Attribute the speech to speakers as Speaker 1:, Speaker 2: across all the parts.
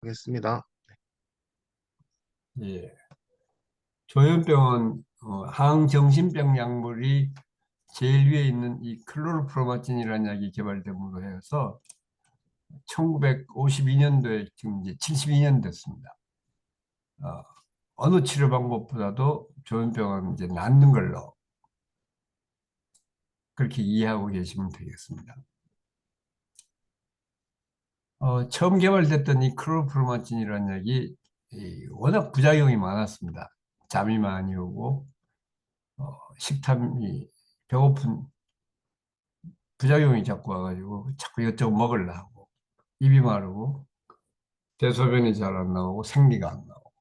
Speaker 1: 하겠습니다.
Speaker 2: 예. 조현병은 항정신병 약물이 제일 위에 있는 이 클로르프로마틴이라는 약이 개발됨으로 해서 1952년도에 지금 이제 72년 됐습니다. 어, 어느 치료 방법보다도 조현병은 이제 낫는 걸로 그렇게 이해하고 계시면 되겠습니다. 처음 개발됐던 이 클로르프로마틴이라는 약이 워낙 부작용이 많았습니다. 잠이 많이 오고 식탐이 배고픈 부작용이 자꾸 와가지고 자꾸 이것저것 먹으려 하고 입이 마르고 대소변이 잘 안 나오고 생리가 안 나오고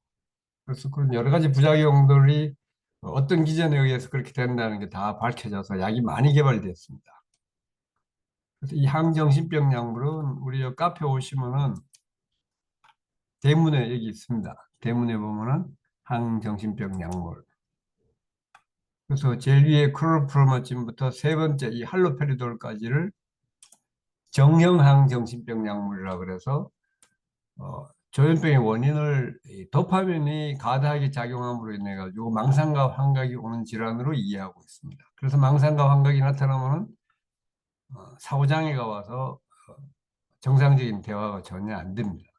Speaker 2: 그래서 그런 여러 가지 부작용들이 어떤 기전에 의해서 그렇게 된다는 게 다 밝혀져서 약이 많이 개발되었습니다. 그래서 이 항정신병 약물은 우리 여 카페 오시면은 대문에 여기 있습니다. 대문에 보면은 항정신병 약물. 그래서 제일 위에 클로로프로마틴부터 세 번째 이 할로페리돌까지를 정형 항정신병 약물이라 그래서 조현병의 원인을 이 도파민이 과다하게 작용함으로 인해 가지고 망상과 환각이 오는 질환으로 이해하고 있습니다. 그래서 망상과 환각이 나타나면 사고장애가 와서 정상적인 대화가 전혀 안 됩니다.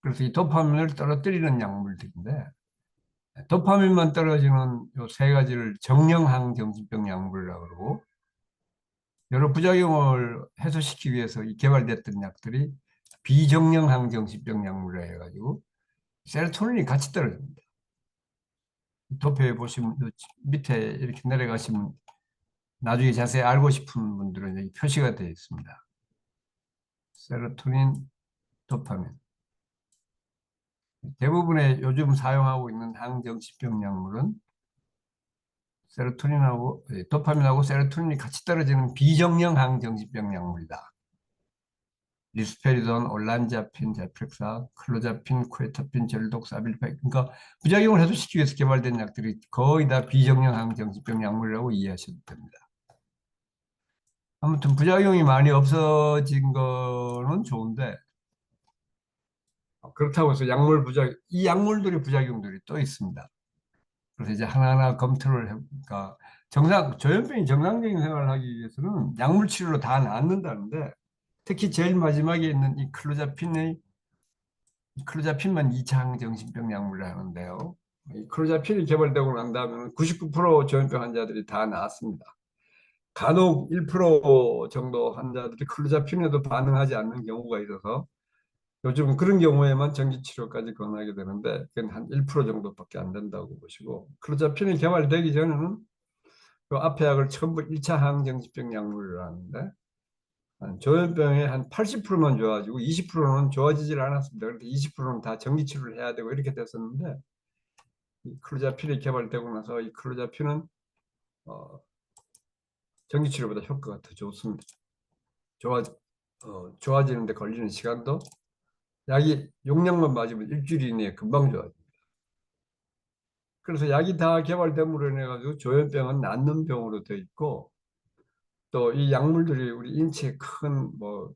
Speaker 2: 그래서 이 도파민을 떨어뜨리는 약물들인데 도파민만 떨어지는 이 세 가지를 정형항 정신병 약물이라고 그러고 여러 부작용을 해소시키기 위해서 이 개발됐던 약들이 비정형항 정신병 약물이라 해가지고 세로토닌이 같이 떨어집니다. 도표에 보시면 밑에 이렇게 내려가시면 나중에 자세히 알고 싶은 분들은 여기 표시가 되어 있습니다. 세로토닌, 도파민. 대부분의 요즘 사용하고 있는 항정신병 약물은 세로토닌하고 도파민하고 세로토닌이 같이 떨어지는 비정형 항정신병 약물이다. 리스페리돈, 올란자핀, 제프렉사, 클로자핀, 쿠에타핀, 젤독사빌팩. 그러니까 부작용을 해소시키기 위해서 개발된 약들이 거의 다 비정형 항정신병 약물이라고 이해하셔도 됩니다. 아무튼 부작용이 많이 없어진 거는 좋은데 그렇다고 해서 이 약물들의 부작용들이 또 있습니다. 그래서 이제 하나하나 검토를 해보니까 조현병이 정상적인 생활을 하기 위해서는 약물 치료로 다 낫는다는데 특히 제일 마지막에 있는 이 클로자핀만 2차 항정신병 약물을 하는데요. 이 클로자핀이 개발되고 난 다음에는 99% 조현병 환자들이 다 나았습니다. 간혹 1% 정도 환자들이 클로자핀에도 반응하지 않는 경우가 있어서 요즘 그런 경우에만 전기치료까지 권하게 되는데 그건 한 1% 정도밖에 안 된다고 보시고 클로자핀이 개발되기 전에는 그 앞에 약을 전부 1차 항정신병 약물을 하는데 조현병의 한 80%만 좋아지고 20%는 좋아지질 않았습니다. 그런데 20%는 다 전기치료를 해야 되고 이렇게 됐었는데 이 클로자핀이 개발되고 나서 이 클로자핀은 어, 전기치료보다 효과가 더 좋습니다. 좋아, 좋아지는데 걸리는 시간도 약이 용량만 맞으면 일주일 이내에 금방 좋아집니다. 그래서 약이 다 개발됨으로 인해 가지고 조현병은 낫는 병으로 되어 있고 또 이 약물들이 우리 인체에 큰 뭐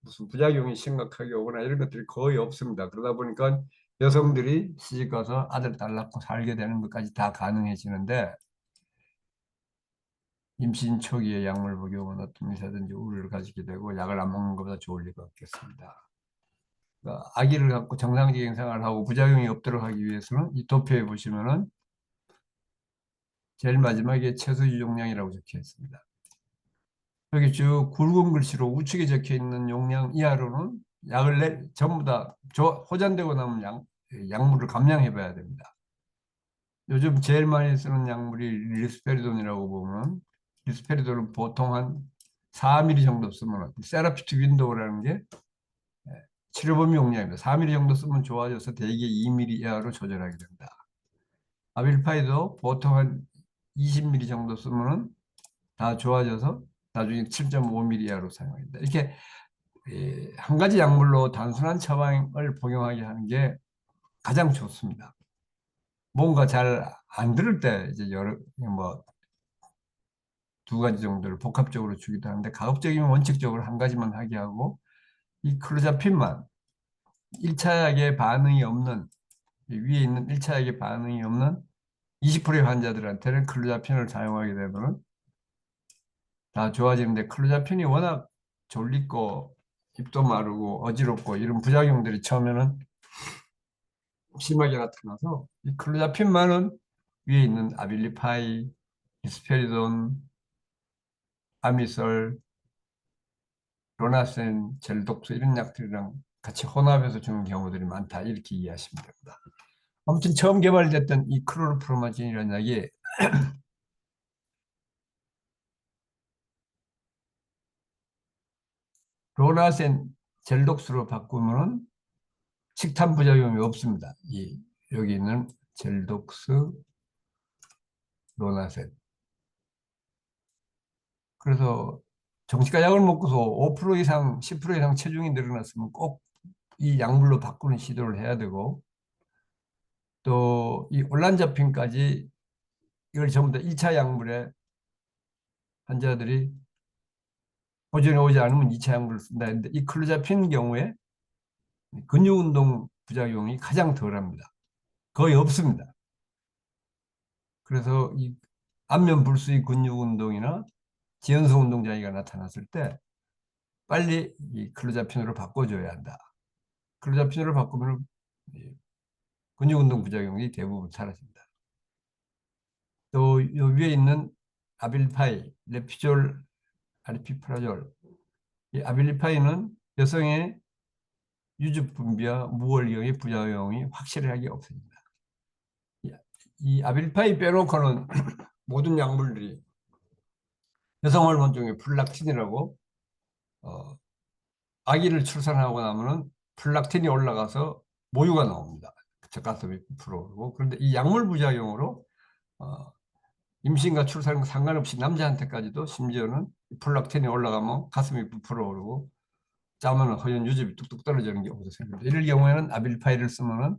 Speaker 2: 무슨 부작용이 심각하게 오거나 이런 것들이 거의 없습니다. 그러다 보니까 여성들이 시집 가서 아들, 딸 낳고 살게 되는 것까지 다 가능해지는데 임신 초기에 약물 복용은 어떤 의사든지 우려를 가지게 되고 약을 안 먹는 것보다 좋을 리가 없겠습니다. 그러니까 아기를 갖고 정상적인 생활을 하고 부작용이 없도록 하기 위해서는 이 도표에 보시면은 제일 마지막에 최소 유용량이라고 적혀 있습니다. 여기 쭉 굵은 글씨로 우측에 적혀 있는 용량 이하로는 전부 다 호전되고 나면 약물을 감량해 봐야 됩니다. 요즘 제일 많이 쓰는 약물이 리스페리돈이라고 보면 리스페리돈은 보통 한 4ml 정도 쓰면 세라피트 윈도우라는 게 치료 범위 용량입니다. 4ml 정도 쓰면 좋아져서 대개 2ml 이하로 조절하게 됩니다. 아빌파이도 보통 한 20ml 정도 쓰면 다 좋아져서 나중에 7.5ml 이하로 사용합니다. 이렇게 한 가지 약물로 단순한 처방을 복용하게 하는 게 가장 좋습니다. 뭔가 잘 안 들을 때 이제 여러 뭐 두 가지 정도를 복합적으로 주기도 하는데 가급적이면 원칙적으로 한 가지만 하게 하고 이 클로자핀만 1차 약에 반응이 없는, 위에 있는 1차 약에 반응이 없는 20%의 환자들한테는 클로자핀을 사용하게 되면 다 좋아지는데, 클로자핀이 워낙 졸리고 입도 마르고 어지럽고 이런 부작용들이 처음에는 심하게 나타나서, 이 클로자핀만은 위에 있는 아빌리파이, 리스페리돈, 아미설, 로나센, 젤독스 이런 약들이랑 같이 혼합해서 주는 경우들이 많다, 이렇게 이해하시면 됩니다. 아무튼 처음 개발됐던 이 크로르프로마진이라는 약이 로나센, 젤독스로 바꾸면 식탐 부작용이 없습니다. 여기 있는 젤독스, 로나센. 그래서 정시가 약을 먹고서 5% 이상, 10% 이상 체중이 늘어났으면 꼭 이 약물로 바꾸는 시도를 해야 되고, 또 이 올란자핀까지 이걸 전부 다 1차 약물에 환자들이 보존이 오지 않으면 2차 약물을 쓴다 했는데, 이 클로자핀 경우에 근육운동 부작용이 가장 덜합니다. 거의 없습니다. 그래서 이 안면 불수의 근육운동이나 지연성 운동 장애가 나타났을 때 빨리 이 클로자핀으로 바꿔줘야 한다. 클로자핀으로 바꾸면 근육운동 부작용이 대부분 사라집니다. 또 요 위에 있는 아빌파이, 레피졸, 아리피프라졸. 이 아빌리파이는 여성의 유즙 분비와 무월경의 부작용이 확실하게 없습니다. 이 아빌리파이 빼놓고는 모든 약물들이 여성 호르몬 중에 플락틴이라고, 어, 아기를 출산하고 나면은 플락틴이 올라가서 모유가 나옵니다. 젖가슴이 부풀어오르고. 그런데 이 약물 부작용으로 어, 임신과 출산과 상관없이 남자한테까지도 심지어는 플락틴이 올라가면 가슴이 부풀어오르고 짜면 허연 유즙이 뚝뚝 떨어지는 경우도 생깁니다. 이럴 경우에는 아빌리파이를 쓰면은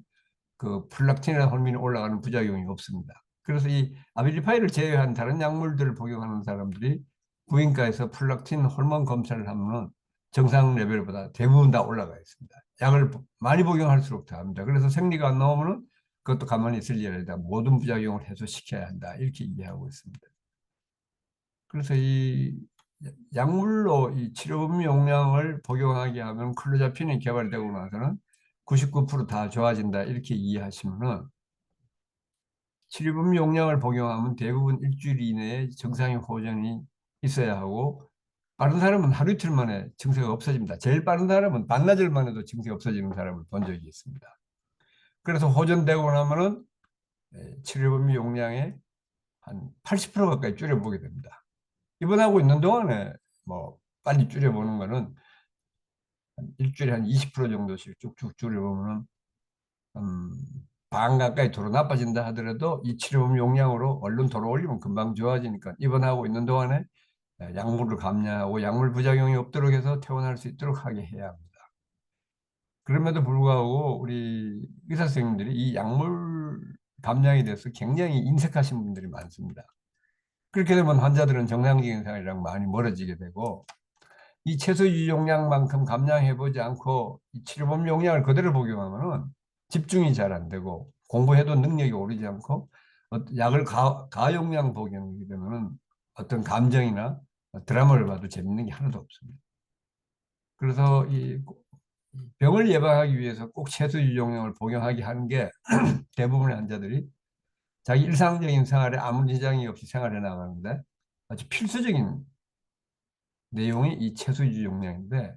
Speaker 2: 그 플락틴이라는 호르몬이 올라가는 부작용이 없습니다. 그래서 이 아빌리파이를 제외한 다른 약물들을 복용하는 사람들이 구인과에서 플락틴 호르몬 검사를 하면 정상 레벨보다 대부분 다 올라가 있습니다. 약을 많이 복용할수록 더 합니다. 그래서 생리가 안 나오면 그것도 가만히 있을 일이 아니라 모든 부작용을 해소시켜야 한다, 이렇게 이해하고 있습니다. 그래서 이 약물로 이 치료법 용량을 복용하게 하면 클로자핀이 개발되고 나서는 99%다 좋아진다, 이렇게 이해하시면은, 치료법 용량을 복용하면 대부분 일주일 이내에 정상의 호전이 있어야 하고, 빠른 사람은 하루 이틀 만에 증세가 없어집니다. 제일 빠른 사람은 반나절 만에도 증세 없어지는 사람을 본 적이 있습니다. 그래서 호전되고 나면은 치료법 용량의 한 80% 가까이 줄여보게 됩니다. 입원하고 있는 동안에 뭐 빨리 줄여보는 거는 일주일에 한 20% 정도씩 쭉쭉 줄여보면 음, 반 가까이 도로 나빠진다 하더라도 이 치료법 용량으로 얼른 도로 올리면 금방 좋아지니까 입원하고 있는 동안에 약물을 감량하고 약물 부작용이 없도록 해서 퇴원할 수 있도록 하게 해야 합니다. 그럼에도 불구하고 우리 의사 선생님들이 이 약물 감량에 대해서 굉장히 인색하신 분들이 많습니다. 그렇게 되면 환자들은 정상적인 생활이랑 많이 멀어지게 되고, 이 최소 유용량만큼 감량해보지 않고 이 치료법 용량을 그대로 복용하면은 집중이 잘 안 되고 공부해도 능력이 오르지 않고, 약을 가용량 복용하게 되면은 어떤 감정이나 드라마를 봐도 재밌는 게 하나도 없습니다. 그래서 이 병을 예방하기 위해서 꼭 최소 유용량을 복용하게 하는 게 대부분의 환자들이 자기 일상적인 생활에 아무 지장이 없이 생활해 나가는데 아주 필수적인 내용이 이 최소 유용량인데,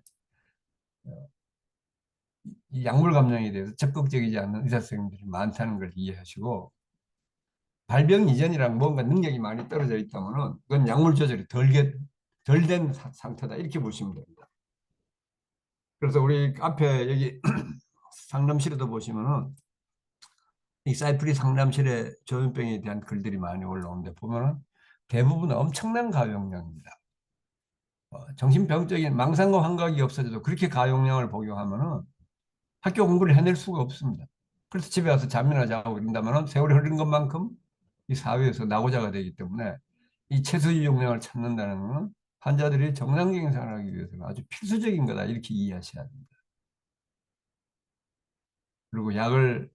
Speaker 2: 이 약물 감량에 대해서 적극적이지 않는 의사 선생님들이 많다는 걸 이해하시고, 발병 이전이랑 뭔가 능력이 많이 떨어져 있다면은 그건 약물 조절이 덜 된 상태다, 이렇게 보시면 됩니다. 그래서 우리 앞에 여기 상담실에도 보시면은 이 사이프리 상담실에 조현병에 대한 글들이 많이 올라오는데 보면은 대부분 엄청난 가용량입니다. 정신병적인 망상과 환각이 없어져도 그렇게 가용량을 복용하면은 학교 공부를 해낼 수가 없습니다. 그래서 집에 와서 잠이나 자고 이런다면 세월이 흐른 것만큼 이 사회에서 낙오자가 되기 때문에 이 최소 유용량을 찾는다는 것은 환자들이 정상적인 생활을 하기 위해서는 아주 필수적인 거다, 이렇게 이해하셔야 됩니다. 그리고 약을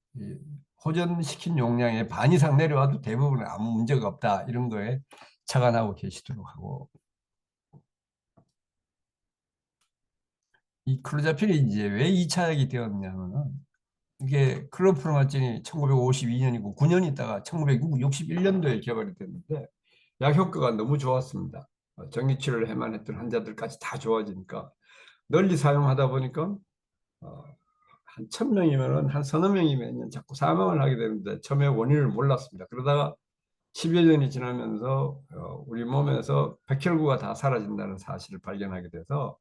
Speaker 2: 호전시킨 용량의 반 이상 내려와도 대부분 아무 문제가 없다. 이런 거에 착안하고 계시도록 하고, 이 클로자핀이 이제 왜 2차 약이 되었냐면은, 이게 클로프로마진이 1952년이고 9년 있다가 1961년도에 개발이 됐는데 약 효과가 너무 좋았습니다. 전기치료를 해만 했던 환자들까지 다 좋아지니까 널리 사용하다 보니까 한 1,000명이면은 한 서너 명이면 자꾸 사망을 하게 되는데 처음에 원인을 몰랐습니다. 그러다가 10여 년이 지나면서 우리 몸에서 백혈구가 다 사라진다는 사실을 발견하게 돼서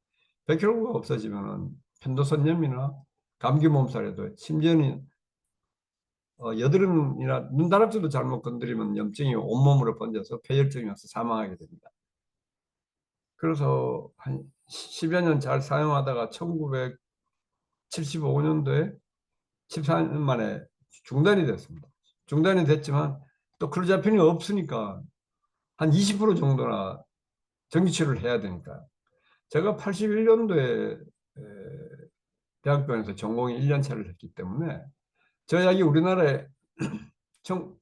Speaker 2: 백혈구가 없어지면은 편도선염이나 감기 몸살에도 심지어는 여드름이나 눈다람쥐도 잘못 건드리면 염증이 온몸으로 번져서 폐혈증이 와서 사망하게 됩니다. 그래서 한 10여 년 잘 사용하다가 1975년도에 14년 만에 중단이 됐습니다. 중단이 됐지만 또 클로자핀이 없으니까 한 20% 정도나 전기치료를 해야 되니까 제가 81년도에 대학병원에서 전공의 1년차를 했기 때문에 저 약이 우리나라에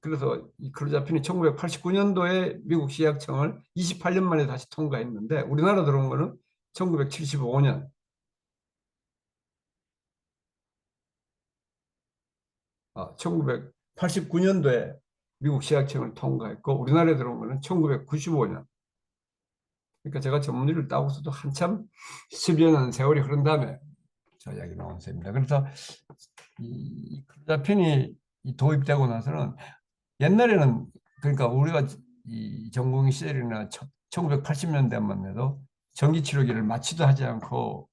Speaker 2: 그래서 이 클로자핀이 1989년도에 미국 식약청을 28년 만에 다시 통과했는데 우리나라 들어온 거는 1975년 1989년도에 미국 식약청을 통과했고 우리나라에 들어온 거는 1995년. 그러니까 제가 전문의를 따고서도 한참 10여 년 세월이 흐른 다음에 저 약이 나온 셈입니다. 그래서 이 클로자핀이 도입되고 나서는 옛날에는 그러니까 우리가 이 전공의 시절이나 1980년대만 해도 전기치료기를 마취도 하지 않고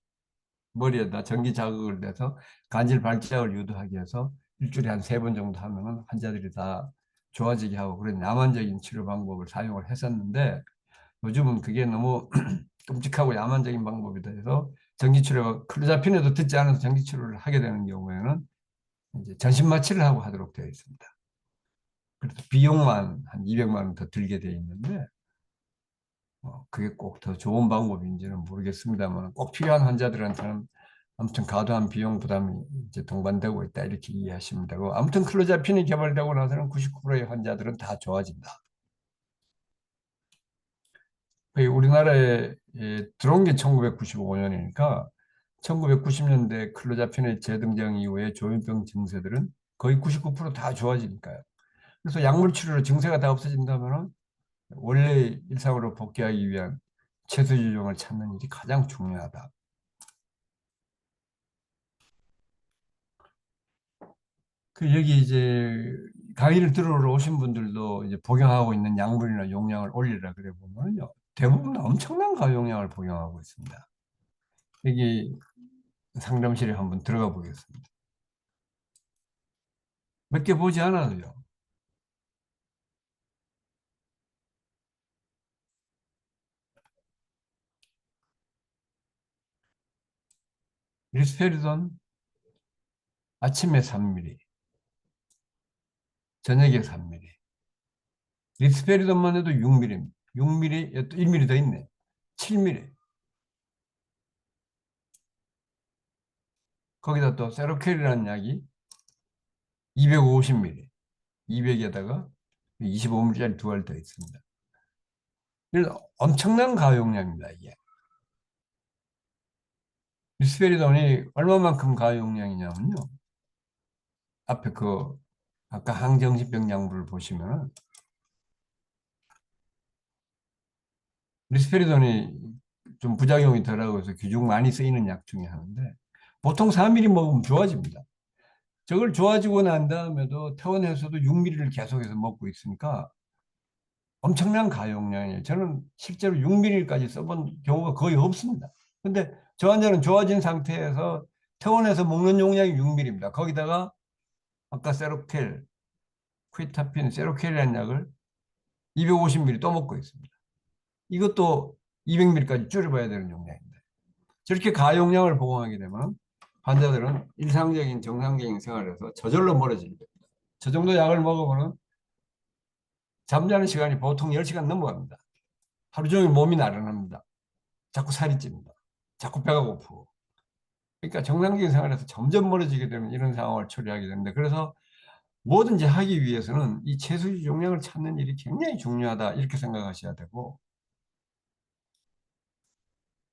Speaker 2: 머리에다 전기 자극을 내서 간질 발작을 유도하기 위해서 일주일에 한 3번 정도 하면은 환자들이 다 좋아지게 하고 그런 야만적인 치료 방법을 사용을 했었는데 요즘은 그게 너무 끔찍하고 야만적인 방법이 돼서 전기치료가 클로자핀에도 듣지 않아서 전기치료를 하게 되는 경우에는 이제 전신마취를 하고 하도록 되어 있습니다. 그래서 비용만 한 200만 원 더 들게 되어 있는데 그게 꼭 더 좋은 방법인지는 모르겠습니다만 꼭 필요한 환자들한테는 아무튼 과도한 비용 부담이 이제 동반되고 있다 이렇게 이해하시면 되고 아무튼 클로자핀이 개발되고 나서는 99%의 환자들은 다 좋아진다. 우리나라에 들어온 게 1995년이니까 1990년대 클로자핀의 재등장 이후에 조현병 증세들은 거의 99%다 좋아지니까요. 그래서 약물 치료로 증세가 다 없어진다면 원래 일상으로 복귀하기 위한 최소 요령을 찾는 일이 가장 중요하다. 여기 이제 강의를 들으러 오신 분들도 이제 복용하고 있는 약물이나 용량을 올리라 그래 보면요. 대부분 엄청난 가용량을 복용하고 있습니다. 여기 상담실에 한번 들어가 보겠습니다. 몇 개 보지 않아도요. 리스페리돈 아침에 3ml, 저녁에 3ml. 리스페리돈만 해도 6ml, 6ml, 또 1ml 더 있네. 7ml. 거기다 또 세로켈이라는 약이 250ml, 200에다가 25ml짜리 두 알 더 있습니다. 그래서 엄청난 가용량입니다, 이게. 리스페리돈이 얼마만큼 가용량이냐면요. 앞에 아까 항정신병 약물을 보시면 리스페리돈이 좀 부작용이 덜하고 해서 귀중 많이 쓰이는 약 중에 하나인데 보통 4ml 먹으면 좋아집니다. 저걸 좋아지고 난 다음에도 퇴원해서도 6ml를 계속해서 먹고 있으니까 엄청난 가용량이에요. 저는 실제로 6ml까지 써본 경우가 거의 없습니다. 근데 저 환자는 좋아진 상태에서 퇴원해서 먹는 용량이 6ml입니다. 거기다가 아까 세로켈, 퀴타핀, 세로켈이라는 약을 250ml 또 먹고 있습니다. 이것도 200ml까지 줄여봐야 되는 용량입니다. 저렇게 가용량을 복용하게 되면 환자들은 일상적인 정상적인 생활에서 저절로 멀어지게 됩니다. 저 정도 약을 먹으면 잠자는 시간이 보통 10시간 넘어갑니다. 하루 종일 몸이 나른합니다. 자꾸 살이 찝니다. 자꾸 배가 고프고. 그러니까 정상적인 생활에서 점점 멀어지게 되면 이런 상황을 처리하게 되는데, 그래서 뭐든지 하기 위해서는 이 채소지 용량을 찾는 일이 굉장히 중요하다 이렇게 생각하셔야 되고,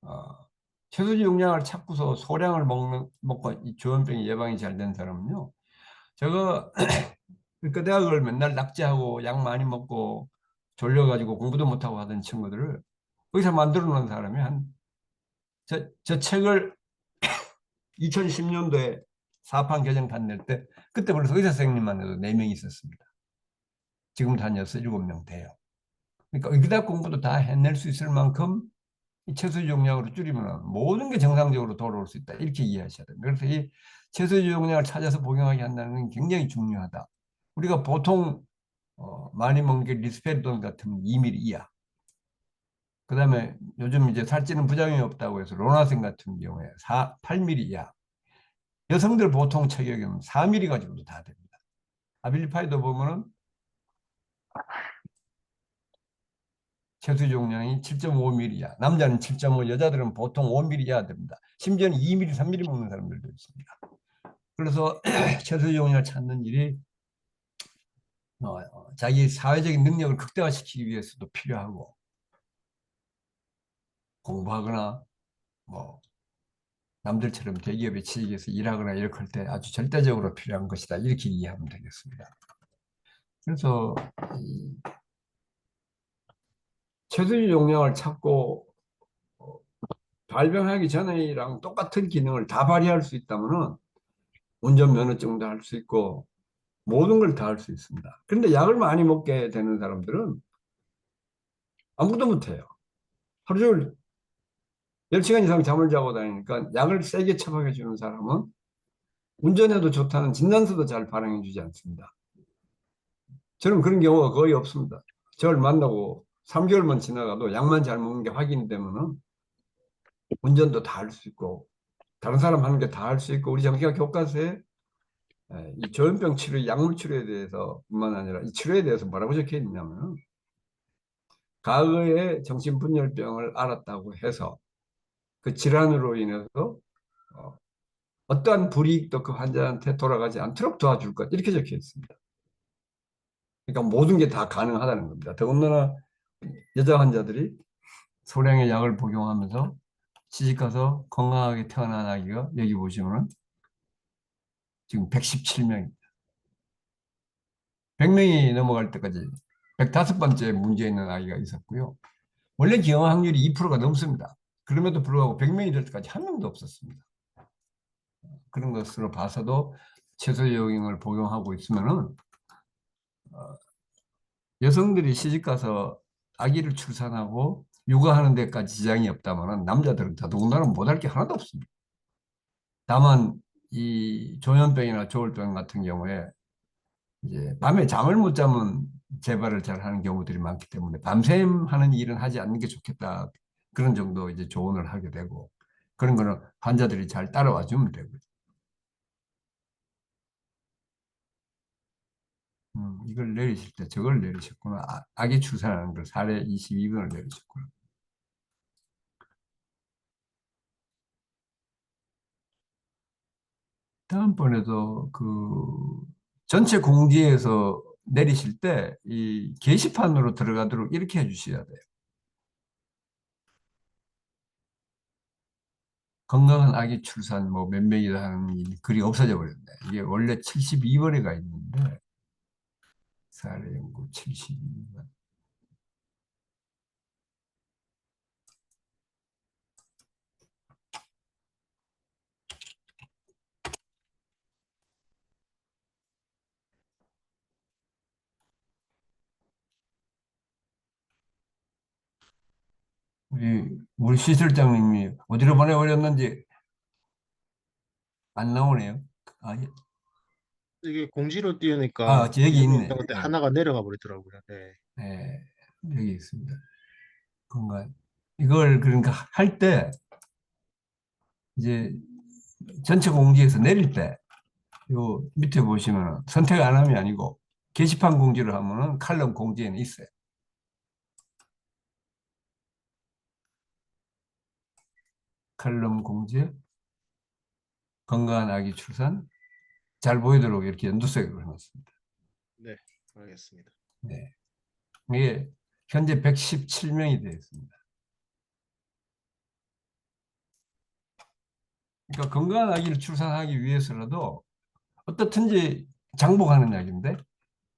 Speaker 2: 어, 채소지 용량을 찾고서 소량을 먹고 이 조현병이 예방이 잘 된 사람은요, 제가 그러니까 대학을 맨날 낙제하고 약 많이 먹고 졸려가지고 공부도 못하고 하던 친구들을 의사 만들어 놓은 사람이 저 책을 2010년도에 사판 개정판 낼 때 그때 벌써 의사 선생님만 해도 4명이 있었습니다. 지금 다녀서 7명 돼요. 그러니까 의대학 공부도 다 해낼 수 있을 만큼 이 채소지 용량으로 줄이면 모든 게 정상적으로 돌아올 수 있다. 이렇게 이해하셔야 됩니다. 그래서 이 채소지 용량을 찾아서 복용하게 한다는 건 굉장히 중요하다. 우리가 보통 많이 먹는 게 리스페리돈 같은 2ml 이하. 그다음에 요즘 이제 살찌는 부작용이 없다고 해서 로나sen 같은 경우에 8ml 이하. 여성들 보통 체격은 4ml 가지고도 다 됩니다. 아빌리파이도 보면은 채수 용량이 7.5ml 이하. 남자는 7.5, 여자들은 보통 5ml 이하 됩니다. 심지어는 2ml, 3ml 먹는 사람들도 있습니다. 그래서 채수 용량을 찾는 일이 자기 사회적인 능력을 극대화시키기 위해서도 필요하고, 공부하거나 뭐 남들처럼 대기업에 취직해서 일하거나 이렇게 할 때 아주 절대적으로 필요한 것이다. 이렇게 이해하면 되겠습니다. 그래서 이 최소의 용량을 찾고 발병하기 전이랑 똑같은 기능을 다 발휘할 수 있다면은 운전면허증도 할 수 있고 모든 걸 다 할 수 있습니다. 그런데 약을 많이 먹게 되는 사람들은 아무것도 못해요. 하루 종일 10시간 이상 잠을 자고 다니니까 약을 세게 처방해 주는 사람은 운전해도 좋다는 진단서도 잘 발행해 주지 않습니다. 저는 그런 경우가 거의 없습니다. 저를 만나고 3개월만 지나가도 약만 잘 먹는 게 확인되면은 운전도 다 할 수 있고 다른 사람 하는 게 다 할 수 있고, 우리 정신과 교과서에 이 조현병 치료, 약물 치료에 대해서 뿐만 아니라 이 치료에 대해서 뭐라고 적혀 있냐면, 과거에 정신분열병을 앓았다고 해서 그 질환으로 인해서 어떠한 불이익도 그 환자한테 돌아가지 않도록 도와줄 것, 이렇게 적혀 있습니다. 그러니까 모든 게 다 가능하다는 겁니다. 더군다나 여자 환자들이 소량의 약을 복용하면서 시집가서 건강하게 태어난 아기가 여기 보시면은 지금 117명입니다. 100명이 넘어갈 때까지 105번째 문제 있는 아이가 있었고요. 원래 기형 확률이 2%가 넘습니다. 그럼에도 불구하고 100명이 될 때까지 한 명도 없었습니다. 그런 것으로 봐서도 채소용량을 복용하고 있으면은 여성들이 시집가서 아기를 출산하고 육아하는 데까지 지장이 없다면 남자들은 더더군다나 못할 게 하나도 없습니다. 다만 이 조현병이나 조울병 같은 경우에 이제 밤에 잠을 못 자면 재발을 잘 하는 경우들이 많기 때문에 밤샘 하는 일은 하지 않는 게 좋겠다. 그런 정도 이제 조언을 하게 되고, 그런 거는 환자들이 잘 따라와 주면 되고요. 이걸 내리실 때 저걸 내리셨구나. 아기 출산하는 걸 사례 22번을 내리셨구나. 다음번에도 그 전체 공지에서 내리실 때 이 게시판으로 들어가도록 이렇게 해주셔야 돼요. 건강한 아기 출산 뭐 몇 명이다 하는 글이 없어져 버렸네. 이게 원래 72번에 가 있는데 사례 연구 72번. 우리 시설장님이 어디로 보내버렸는지 안 나오네요. 아,
Speaker 1: 이게 공지로 띄우니까
Speaker 2: 여기
Speaker 1: 두 명
Speaker 2: 있네.
Speaker 1: 있던 건데 하나가 내려가 버리더라고요. 네.
Speaker 2: 네, 여기 있습니다. 건강. 이걸 그러니까 할 때 이제 전체 공지에서 내릴 때 요 밑에 보시면 선택 안 함이 아니고 게시판 공지를 하면은 칼럼 공지에는 있어요. 칼럼 공지 건강한 아기 출산 잘 보이도록 이렇게 연두색으로 해놨습니다.
Speaker 1: 네, 알겠습니다.
Speaker 2: 네. 이게 현재 117명이 되어 있습니다. 그러니까 건강한 아기를 출산하기 위해서라도 어떻든지 장복하는 약인데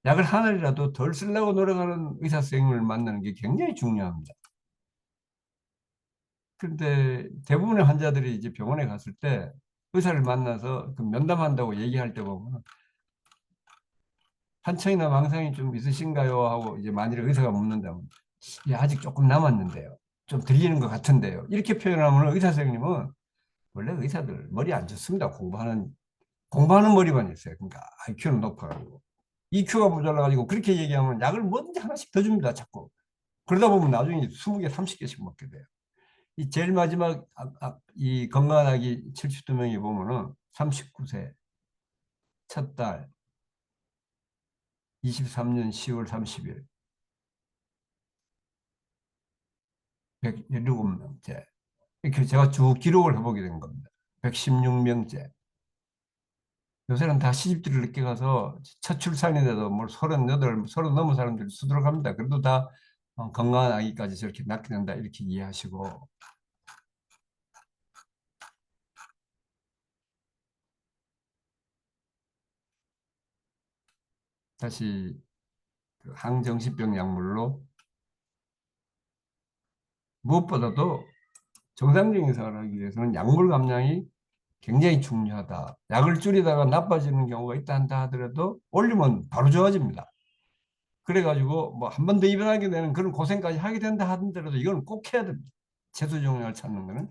Speaker 2: 약을 하나라도 덜 쓰려고 노력하는 의사 선생님을 만나는 게 굉장히 중요합니다. 그런데 대부분의 환자들이 이제 병원에 갔을 때 의사를 만나서 그 면담한다고 얘기할 때 보면 한청이나 망상이 좀 있으신가요? 하고 이제 만일에 의사가 묻는다면 예, 아직 조금 남았는데요. 좀 들리는 것 같은데요. 이렇게 표현하면 의사 선생님은 원래 의사들 머리 안 좋습니다. 공부하는 머리만 있어요. 그러니까 IQ는 높아가지고 EQ가 모자라가지고 그렇게 얘기하면 약을 뭐든지 하나씩 더 줍니다. 자꾸. 그러다 보면 나중에 20개, 30개씩 먹게 돼요. 이 제일 마지막 이 건강한 아기 72명이 보면은 39세 첫 달 23년 10월 30일 117명째 이렇게 제가 쭉 기록을 해보게 된 겁니다. 116명째. 요새는 다 시집들을 늦게 가서 첫 출산인데도 뭐 38, 30 넘은 사람들이 수두룩합니다. 그래도 다 건강한 아기까지 저렇게 낳게 된다 이렇게 이해하시고 다시 그 항정신병 약물로 무엇보다도 정상적인 생활을 하기 위해서는 약물 감량이 굉장히 중요하다. 약을 줄이다가 나빠지는 경우가 있다 한다 하더라도 올리면 바로 좋아집니다. 그래가지고 뭐 한 번 더 입원하게 되는 그런 고생까지 하게 된다 하더라도 이건 꼭 해야 됩니다. 최소 종양을 찾는 거는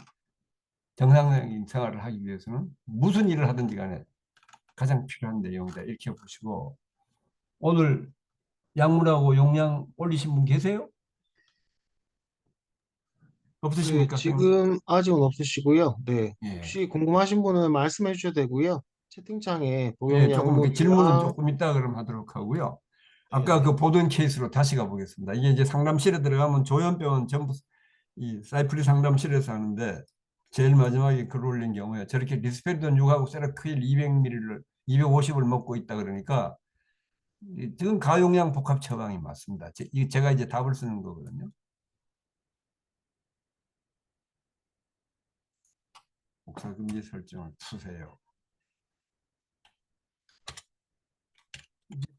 Speaker 2: 정상적인 생활을 하기 위해서는 무슨 일을 하든지 간에 가장 필요한 내용이다. 이렇게 보시고 오늘 약물하고 용량 올리신 분 계세요?
Speaker 1: 네,
Speaker 2: 없으십니까?
Speaker 1: 지금 아직은 없으시고요. 네,
Speaker 2: 예.
Speaker 1: 혹시 궁금하신 분은 말씀해 주셔도 되고요. 채팅창에
Speaker 2: 예,
Speaker 1: 복용
Speaker 2: 조금 이렇게 질문은
Speaker 1: 약물이랑
Speaker 2: 조금 이따 그럼 하도록 하고요. 아까
Speaker 1: 네네.
Speaker 2: 그 보던 케이스로 다시 가보겠습니다. 이게 이제 상담실에 들어가면 조현병은 전부 이 사이프리 상담실에서 하는데 제일 마지막에 글 올린 경우에 저렇게 리스페리돈 6하고 세라크일 200ml를 250을 먹고 있다 그러니까 지금 가용량 복합 처방이 맞습니다. 제가 이제 답을 쓰는 거거든요. 복사 금지 설정을 푸세요.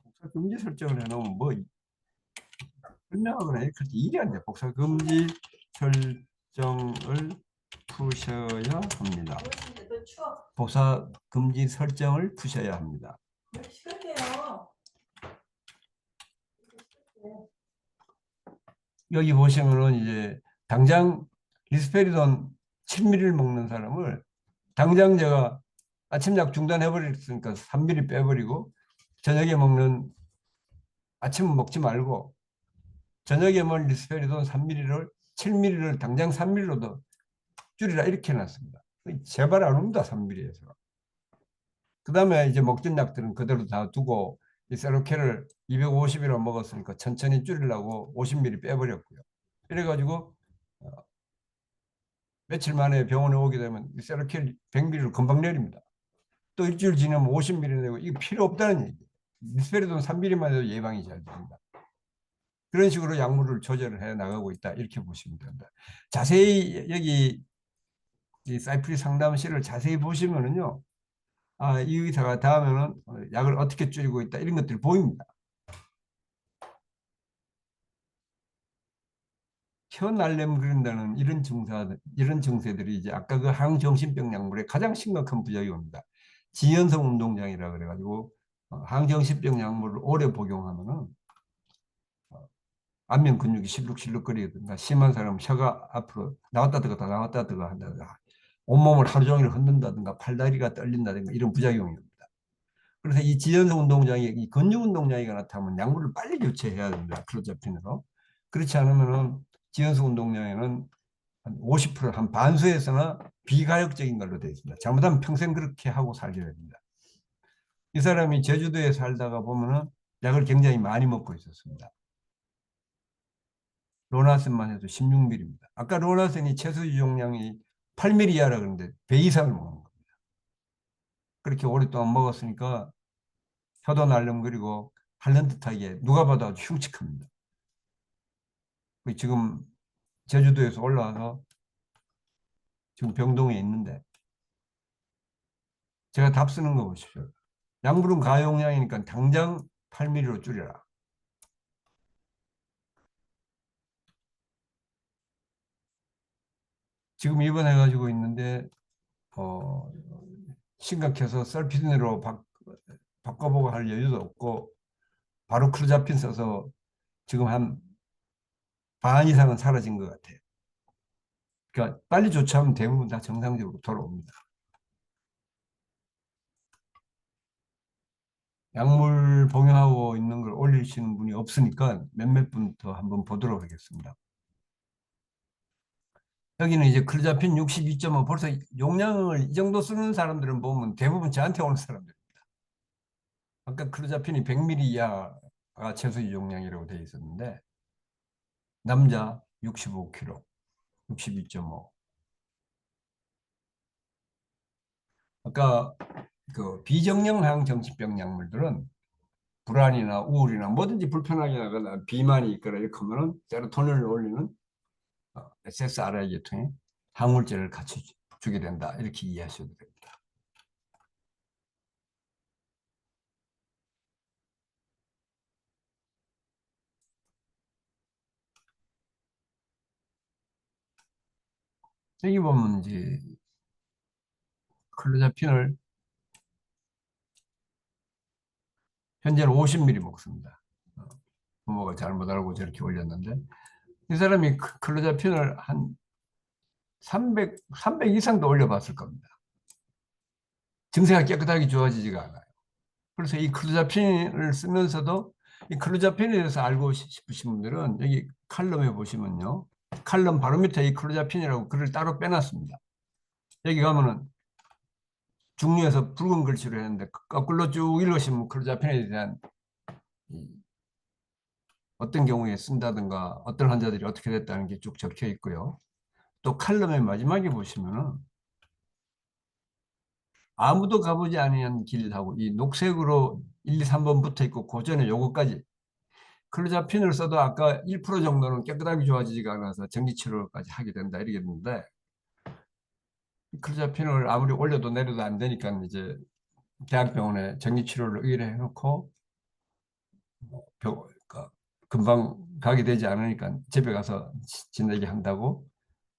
Speaker 2: 복사 금지 설정을 해놓으면 뭐 끝나거나 그렇게 일이 안 돼. 복사 금지 설정을 푸셔야 합니다. 복사 금지 설정을 푸셔야 합니다. 여기 보시면은 이제 당장 리스페리돈 7ml를 먹는 사람을 당장 제가 아침약 중단해 버렸으니까 3ml 빼버리고 저녁에 먹는 아침은 먹지 말고 저녁에 먹는 리스페리돈 3ml를 7ml를 당장 3ml로 더 줄이라 이렇게 해놨습니다. 제발 안 옵니다. 3ml에서. 그 다음에 이제 먹던 약들은 그대로 다 두고 이 세로케를 250이라 먹었으니까 천천히 줄이려고 50ml 빼버렸고요. 이래가지고 며칠 만에 병원에 오게 되면 이 세로케 100ml를 금방 내립니다. 또 일주일 지나면 50ml 내고 이게 필요 없다는 얘기예요. 리스페리돈 3ml만 해도 예방이 잘 됩니다. 그런 식으로 약물을 조절을 해 나가고 있다 이렇게 보시면 됩니다. 자세히 여기 이 사이프리 상담실을 자세히 보시면은요. 아, 이 의사가 다음에는 약을 어떻게 줄이고 있다 이런 것들이 보입니다. 혀 날렘 그린다는 이런 증세들이 이제 아까 그 항정신병 약물의 가장 심각한 부작용입니다. 지연성 운동장이라 그래가지고 항정신병 약물을 오래 복용하면은 안면 근육이 실룩실룩거리거든요. 심한 사람은 혀가 앞으로 나왔다 들어갔다 나왔다 들어가 한다든가 온몸을 하루 종일 흔든다든가 팔다리가 떨린다든가 이런 부작용입니다. 그래서 이 지연성 운동장이 이 근육 운동장애가 나타나면 약물을 빨리 교체해야 됩니다. 클로자핀으로. 그렇지 않으면은 지연성 운동장애는 한 50%, 한 반수에서나 비가역적인 걸로 되어 있습니다. 잘못하면 평생 그렇게 하고 살게 됩니다. 이 사람이 제주도에 살다가 보면은 약을 굉장히 많이 먹고 있었습니다. 로나센만 해도 16ml입니다. 아까 로나센이 최소 유용량이 8ml 이하라 그러는데 배 이상을 먹는 겁니다. 그렇게 오랫동안 먹었으니까 혀도 날름거리고 핥는 듯하게 누가 봐도 아주 흉측합니다. 지금 제주도에서 올라와서 지금 병동에 있는데 제가 답 쓰는 거 보십시오. 약물은 가용량이니까 당장 8mm로 줄여라. 지금 입원해가지고 있는데 심각해서 설피딘으로 바꿔보고 할 여유도 없고 바로 클로자핀 써서 지금 한 반 이상은 사라진 것 같아요. 그러니까 빨리 조치하면 대부분 다 정상적으로 돌아옵니다. 약물 복용하고 있는 걸 올리시는 분이 없으니까 몇몇 분 더 한번 보도록 하겠습니다. 여기는 이제 클로자핀 62.5 벌써 용량을 이 정도 쓰는 사람들은 보면 대부분 저한테 오는 사람들. 아까 클로자핀이 100ml 이하가 최소 용량이라고 되어 있었는데 남자 65kg, 62.5. 아까 그 비정형향 정신병 약물들은 불안이나 우울이나 뭐든지 불편하게 하거나 비만이 있거나 이렇게 하면은 세로토닌을 올리는 SSRI 계통의 항우울제를 같이 주게 된다. 이렇게 이해하셔도 됩니다. 여기 보면 이제 클로자핀을 현재는 50ml 먹습니다. 부모가 잘못 알고 저렇게 올렸는데 이 사람이 클로자핀을 한 300 이상도 올려봤을 겁니다. 증세가 깨끗하게 좋아지지가 않아요. 그래서 이 클로자핀을 쓰면서도 이 클로자핀에 대해서 알고 싶으신 분들은 여기 칼럼에 보시면요. 칼럼 바로 밑에 이 클로자핀이라고 글을 따로 빼놨습니다. 여기 가면은 중류에서 붉은 글씨로 했는데 거꾸로 쭉 읽으시면 클로자핀에 대한 어떤 경우에 쓴다든가 어떤 환자들이 어떻게 됐다는 게 쭉 적혀 있고요. 또 칼럼의 마지막에 보시면은 아무도 가보지 않은 길하고 이 녹색으로 1, 2, 3번 붙어 있고 그 전에 요거까지 클로자핀을 써도 아까 1% 정도는 깨끗하게 좋아지지가 않아서 전기치료까지 하게 된다 이렇게 했는데 클로자핀을 아무리 올려도 내려도 안 되니까 이제 대학병원에 전기치료를 의뢰해 놓고 그러니까 금방 가게 되지 않으니까 집에 가서 지내게 한다고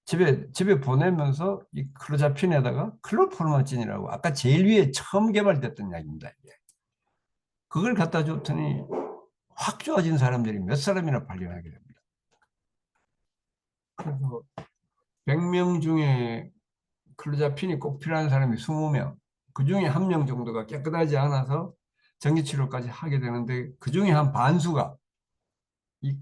Speaker 2: 집에 보내면서 이 클로자핀에다가 클로포르마진이라고 아까 제일 위에 처음 개발됐던 약입니다. 이게. 그걸 갖다 줬더니 확 좋아진 사람들이 몇 사람이나 발견하게 됩니다. 그래서 100명 중에 클로자핀이 꼭 필요한 사람이 20명, 그 중에 1명 정도가 깨끗하지 않아서 전기치료까지 하게 되는데 그 중에 한 반수가 이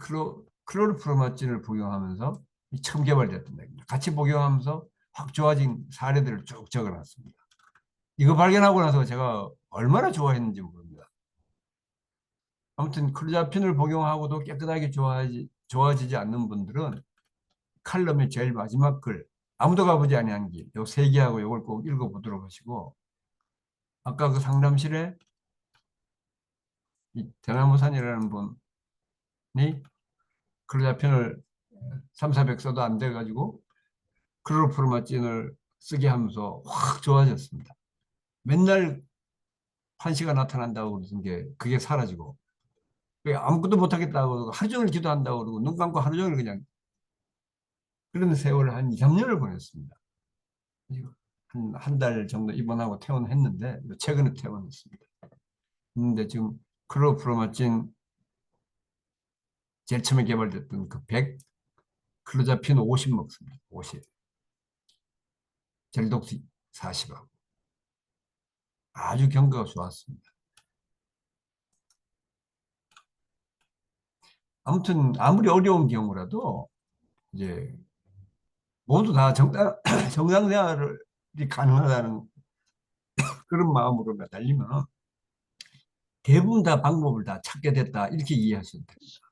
Speaker 2: 클로르프로마진을 복용하면서 처음 개발됐던 약입니다. 같이 복용하면서 확 좋아진 사례들을 쭉 적어놨습니다. 이거 발견하고 나서 제가 얼마나 좋아했는지 모릅니다. 아무튼 클로자핀을 복용하고도 깨끗하게 좋아지지 않는 분들은 칼럼의 제일 마지막 글 아무도 가보지 아니한 길 요 세 개하고 요걸 꼭 읽어보도록 하시고 아까 그 상담실에 이 대나무산이라는 분이 클로자핀을 3, 400 써도 안 돼가지고 클로로프로마진을 쓰게 하면서 확 좋아졌습니다. 맨날 환시가 나타난다고 그러던 게 그게 사라지고 아무것도 못하겠다고 그러고 하루 종일 기도한다고 그러고 눈 감고 하루 종일 그냥 그런 세월을 한 2, 3년을 보냈습니다. 한 달 정도 입원하고 퇴원했는데 최근에 퇴원했습니다. 근데 지금 클로프로마진 제일 처음에 개발됐던 그 100, 클로자핀 50 먹습니다. 50. 젤독시 40하고 아주 경과가 좋았습니다. 아무튼 아무리 어려운 경우라도 이제 모두 다 정상생활이 가능하다는 그런 마음으로 달리면 대부분 다 방법을 다 찾게 됐다 이렇게 이해하시면 됩니다.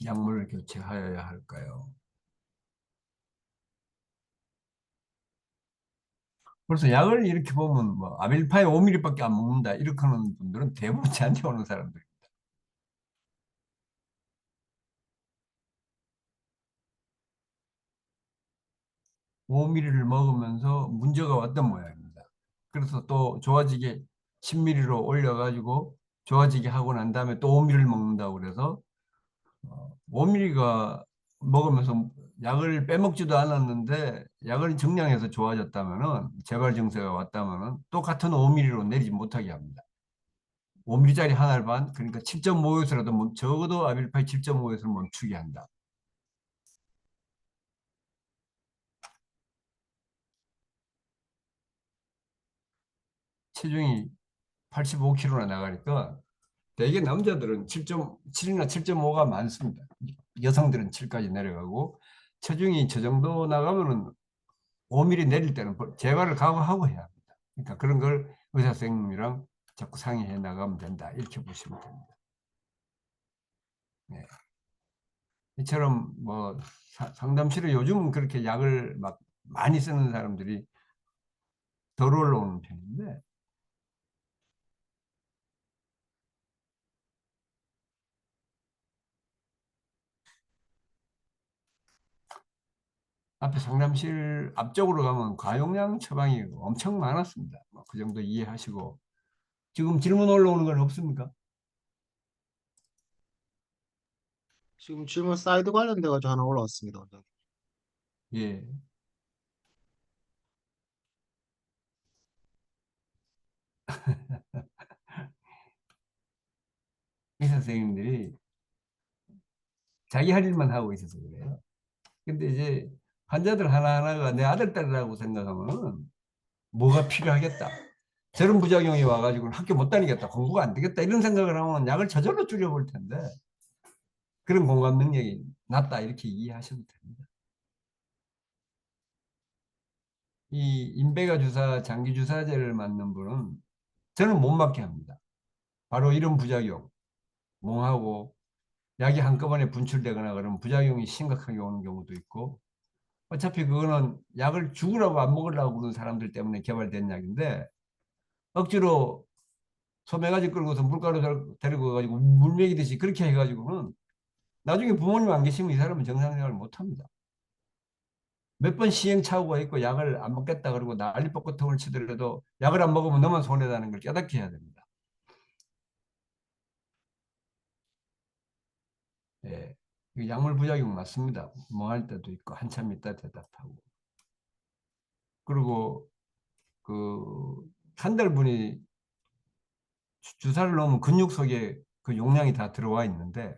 Speaker 2: 약물을 교체하여야 할까요? 그래서 약을 이렇게 보면 뭐 아빌파에 5mm밖에 안 먹는다 이렇게 하는 분들은 대부분 저한테 오는 사람들. 5mm를 먹으면서 문제가 왔던 모양입니다. 그래서 또 좋아지게 10mm로 올려가지고 좋아지게 하고 난 다음에 또 5mm를 먹는다고 그래서 5mm가 먹으면서 약을 빼먹지도 않았는데 약을 정량해서 좋아졌다면은 재발 증세가 왔다면은 또 같은 5mm로 내리지 못하게 합니다. 5mm짜리 하나를 반 그러니까 7.5에서라도 적어도 아빌파이 7.5에서 멈추게 한다. 체중이 85kg나 나가니까 대개 남자들은 7.7이나 7.5가 많습니다. 여성들은 7까지 내려가고 체중이 저 정도 나가면은 5mm 내릴 때는 재발을 각오하고 해야 합니다. 그러니까 그런 걸 의사 선생님이랑 자꾸 상의해 나가면 된다. 이렇게 보시면 됩니다. 네. 이처럼 뭐 상담실에 요즘은 그렇게 약을 막 많이 쓰는 사람들이 덜 올라오는 편인데 앞에 상담실 앞쪽으로 가면 과용량 처방이 엄청 많았습니다. 뭐그 정도 이해하시고 지금 질문 올라오는 건 없습니까?
Speaker 1: 지금 질문 사이드 관련돼 가지고 하나 올라왔습니다, 원장님.
Speaker 2: 예. 의사 선생님들이 자기 할 일만 하고 있어서 그래요. 근데 이제 환자들 하나하나가 내 아들, 딸이라고 생각하면 뭐가 필요하겠다. 저런 부작용이 와가지고 학교 못 다니겠다. 공부가 안 되겠다. 이런 생각을 하면 약을 저절로 줄여볼 텐데 그런 공감 능력이 낮다. 이렇게 이해하셔도 됩니다. 이 인베가 주사, 장기 주사제를 맞는 분은 저는 못 맞게 합니다. 바로 이런 부작용, 멍하고 약이 한꺼번에 분출되거나 그러면 부작용이 심각하게 오는 경우도 있고 어차피 그거는 약을 죽으라고 안 먹으려고 그러는 사람들 때문에 개발된 약인데 억지로 소매가지 끌고서 물가로 데리고 가지고 물 먹이듯이 그렇게 해가지고는 나중에 부모님 안 계시면 이 사람은 정상생활을 못 합니다. 몇 번 시행착오가 있고 약을 안 먹겠다 그러고 난리 볶고통을 치더라도 약을 안 먹으면 너만 손해다는 걸 깨닫게 해야 됩니다. 예. 약물 부작용 맞습니다. 멍할 때도 있고 한참 있다 대답하고. 그리고 그 한 달 분이 주사를 놓으면 근육 속에 그 용량이 다 들어와 있는데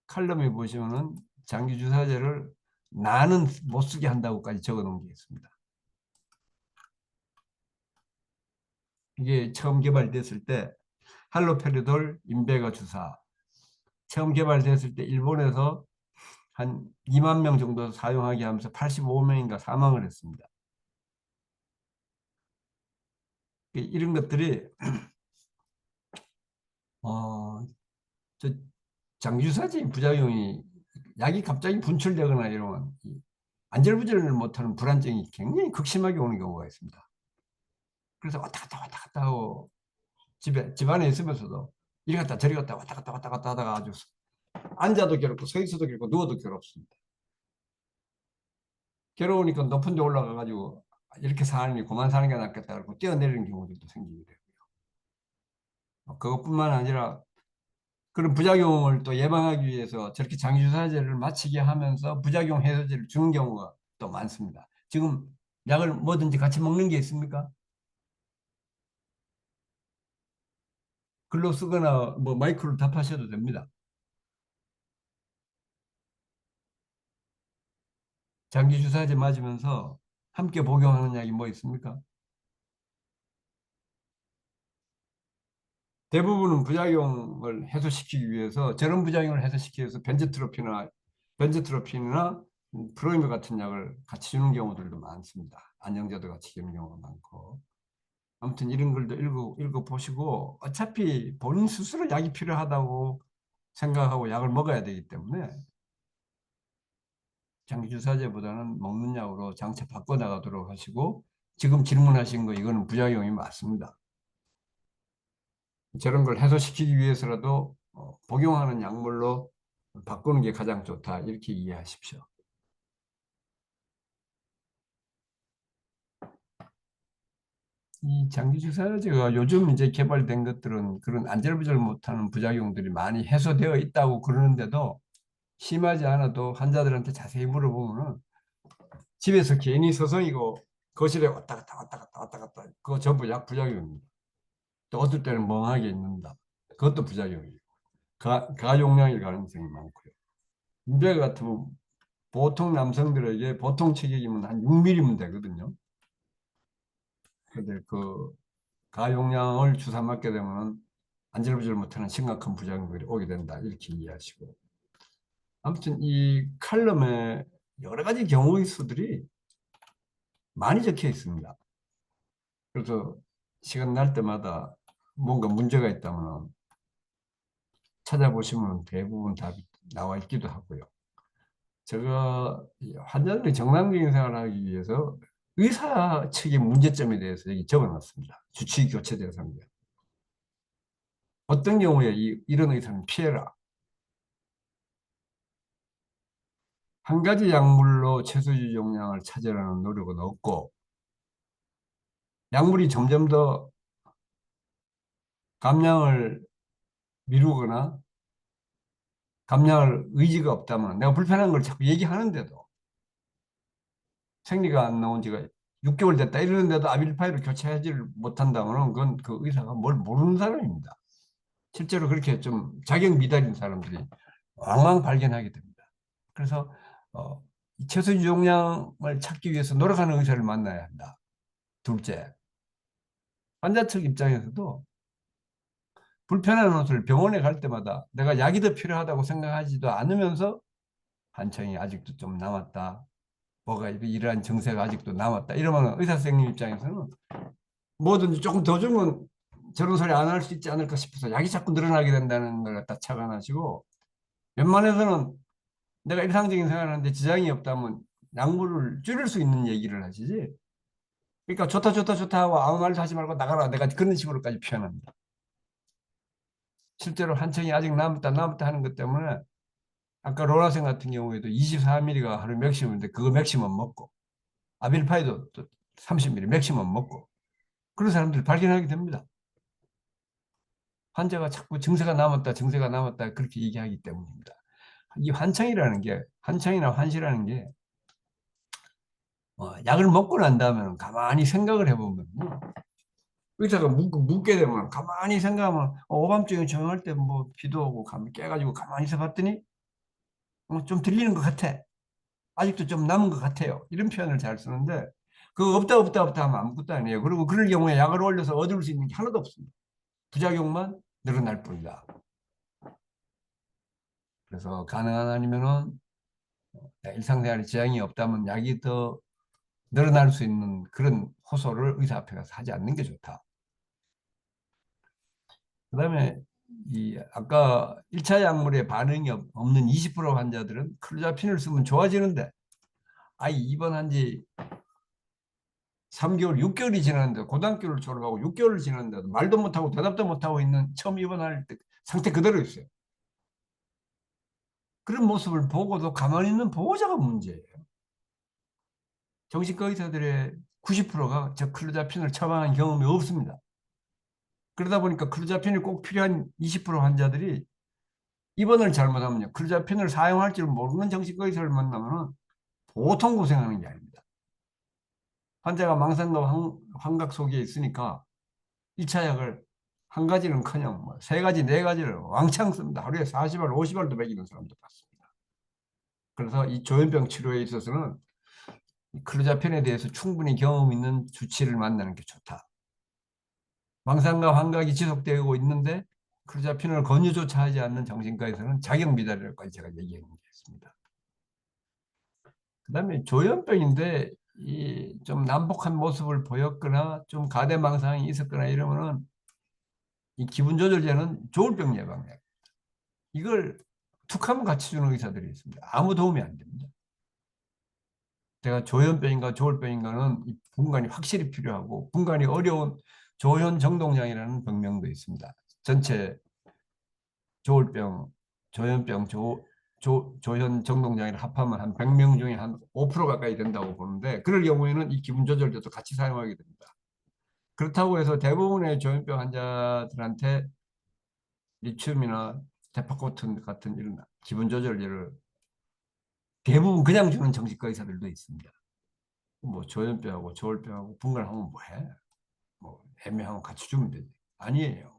Speaker 2: 칼럼에 보시면은 장기 주사제를 나는 못 쓰게 한다고까지 적어 놓은 게 있습니다. 이게 처음 개발됐을 때 할로페리돌 인베가 주사 처음 개발됐을 때 일본에서 한 2만 명 정도 사용하게 하면서 85명인가 사망을 했습니다. 이런 것들이 저 장주사제 부작용이 약이 갑자기 분출되거나 이러면 안절부절을 못하는 불안증이 굉장히 극심하게 오는 경우가 있습니다. 그래서 왔다 갔다 하고 집안에 있으면서도 이리 갔다 저리 갔다 왔다 갔다 하다가 아주 앉아도 괴롭고 서 있어도 괴롭고 누워도 괴롭습니다. 괴로우니까 높은 데 올라가 가지고 이렇게 사는 그만 사는 게 낫겠다 그러고 뛰어내리는 경우들도 생기게 되고요. 그것뿐만 아니라 그런 부작용을 또 예방하기 위해서 저렇게 장기주사제를 마치게 하면서 부작용 해소제를 주는 경우가 또 많습니다. 지금 약을 뭐든지 같이 먹는 게 있습니까? 글로 쓰거나 뭐 마이크로 답하셔도 됩니다. 장기주사제 맞으면서 함께 복용하는 약이 뭐 있습니까? 대부분은 부작용을 해소시키기 위해서 저런 부작용을 해소시키기 위해서 벤조트로핀이나 프로임과 같은 약을 같이 주는 경우들도 많습니다. 안정제도 같이 주는 경우가 많고. 아무튼 이런 걸도 읽어보시고 어차피 본인 스스로 약이 필요하다고 생각하고 약을 먹어야 되기 때문에 장기주사제보다는 먹는 약으로 장차 바꿔나가도록 하시고, 지금 질문하신 거 이거는 부작용이 맞습니다. 저런 걸 해소시키기 위해서라도 복용하는 약물로 바꾸는 게 가장 좋다, 이렇게 이해하십시오. 이 장기주사제가 요즘 이제 개발된 것들은 그런 안절부절 못하는 부작용들이 많이 해소되어 있다고 그러는데도 심하지 않아도 환자들한테 자세히 물어보면은 집에서 괜히 서성이고 거실에 왔다 갔다 왔다 갔다 왔다 갔다, 그거 전부 약 부작용입니다. 또 어떨 때는 멍하게 있는다, 그것도 부작용이에요. 가용량일 가능성이 많고요. 문제 같으면 보통 남성들에게 보통 체격이면 한 6mm면 되거든요. 근데 그 가용량을 주사 맞게 되면 안절부절 못하는 심각한 부작용들이 오게 된다, 이렇게 이해하시고. 아무튼 이 칼럼에 여러 가지 경우의 수들이 많이 적혀 있습니다. 그래서 시간 날 때마다 뭔가 문제가 있다면 찾아보시면 대부분 답이 나와 있기도 하고요. 제가 환자들이 정상적인 생활을 하기 위해서 의사 측의 문제점에 대해서 여기 적어놨습니다. 주치의 교체 대상자. 어떤 경우에 이런 의사는 피해라. 한 가지 약물로 최소유 용량을 찾으려는 노력은 없고, 약물이 점점 더 감량을 미루거나 감량할 의지가 없다면, 내가 불편한 걸 자꾸 얘기하는데도 생리가 안 나온 지가 6개월 됐다 이러는데도 아빌파이를 교체하지를 못한다면 그건 그 의사가 뭘 모르는 사람입니다. 실제로 그렇게 좀 자격 미달인 사람들이 왕왕 발견하게 됩니다. 그래서 최소 유용량을 찾기 위해서 노력하는 의사를 만나야 한다. 둘째, 환자 측 입장에서도 불편한 옷을 병원에 갈 때마다 내가 약이 더 필요하다고 생각하지도 않으면서 한청이 아직도 좀 남았다, 뭐가 이러한 증세가 아직도 남았다 이러면 의사 선생님 입장에서는 뭐든지 조금 더 주면 저런 소리 안 할 수 있지 않을까 싶어서 약이 자꾸 늘어나게 된다는 걸 갖다 착안하시고, 웬만해서는 내가 일상적인 생활하는데 지장이 없다면 약물을 줄일 수 있는 얘기를 하시지, 그러니까 좋다 좋다 좋다 하고 아무 말도 하지 말고 나가라, 내가 그런 식으로까지 표현합니다. 실제로 한청이 아직 남았다 남았다 하는 것 때문에 아까 로라센 같은 경우에도 24mm가 하루 맥시멈인데 그거 맥시멈 먹고, 아빌파이도 또 30mm 맥시멈 먹고, 그런 사람들을 발견하게 됩니다. 환자가 자꾸 증세가 남았다 증세가 남았다 그렇게 얘기하기 때문입니다. 이 환청이라는 게, 환청이나 환시라는 게 약을 먹고 난 다음에 가만히 생각을 해보면 의사가 묻게 되면 가만히 생각하면 오밤중에 조용할 때 뭐 비도 오고 깨가지고 가만히 있어 봤더니 좀 들리는 것 같아, 아직도 좀 남은 것 같아요, 이런 표현을 잘 쓰는데 그거 없다 없다 없다 하면 아무것도 아니에요. 그리고 그럴 경우에 약을 올려서 얻을 수 있는 게 하나도 없습니다. 부작용만 늘어날 뿐이다. 그래서 가능한 아니면은 일상생활에 지장이 없다면 약이 더 늘어날 수 있는 그런 호소를 의사 앞에 가서 하지 않는 게 좋다. 그다음에 이 아까 1차 약물에 반응이 없는 20% 환자들은 클로자핀을 쓰면 좋아지는데, 아이 입원한 지 3개월, 6개월이 지났는데, 고등학교를 졸업하고 6개월을 지났는데도 말도 못하고 대답도 못하고 있는 처음 입원할 때 상태 그대로 있어요. 그런 모습을 보고도 가만히 있는 보호자가 문제예요. 정신과 의사들의 90%가 저 클로자핀을 처방한 경험이 없습니다. 그러다 보니까 클로자핀이 꼭 필요한 20% 환자들이 입원을 잘못하면요, 클로자핀을 사용할 줄 모르는 정신과 의사를 만나면 보통 고생하는 게 아닙니다. 환자가 망상과 환각 속에 있으니까 1차 약을 한 가지는커녕 뭐 3가지, 4가지를 왕창 씁니다. 하루에 40알, 50알도 먹이는 사람도 봤습니다. 그래서 이 조현병 치료에 있어서는 클로자펜에 대해서 충분히 경험 있는 주치의를 만나는 게 좋다. 망상과 환각이 지속되고 있는데 클로자펜을 권유조차 하지 않는 정신과에서는 자격 미달이라고 제가 얘기했습니다. 그다음에 조현병인데 이 좀 난폭한 모습을 보였거나 좀 가대망상이 있었거나 이러면은 이 기분조절제는 조울병 예방약, 이걸 툭하면 같이 주는 의사들이 있습니다. 아무 도움이 안 됩니다. 제가 조현병인가 조울병인가는 이 분간이 확실히 필요하고 분간이 어려운 조현정동량이라는 병명도 있습니다. 전체 조울병, 조현병, 조현정동량을 합하면 한 100명 중에 한 5% 가까이 된다고 보는데 그럴 경우에는 이 기분 조절제도 같이 사용하게 됩니다. 그렇다고 해서 대부분의 조현병 환자들한테 리튬이나 데파코튼 같은 이런 기분 조절제를 대부분 그냥 주는 정신과 의사들도 있습니다. 뭐 조현병하고 조울병하고 분간하면 뭐해? 뭐 애매하면 같이 주면 되지. 아니에요.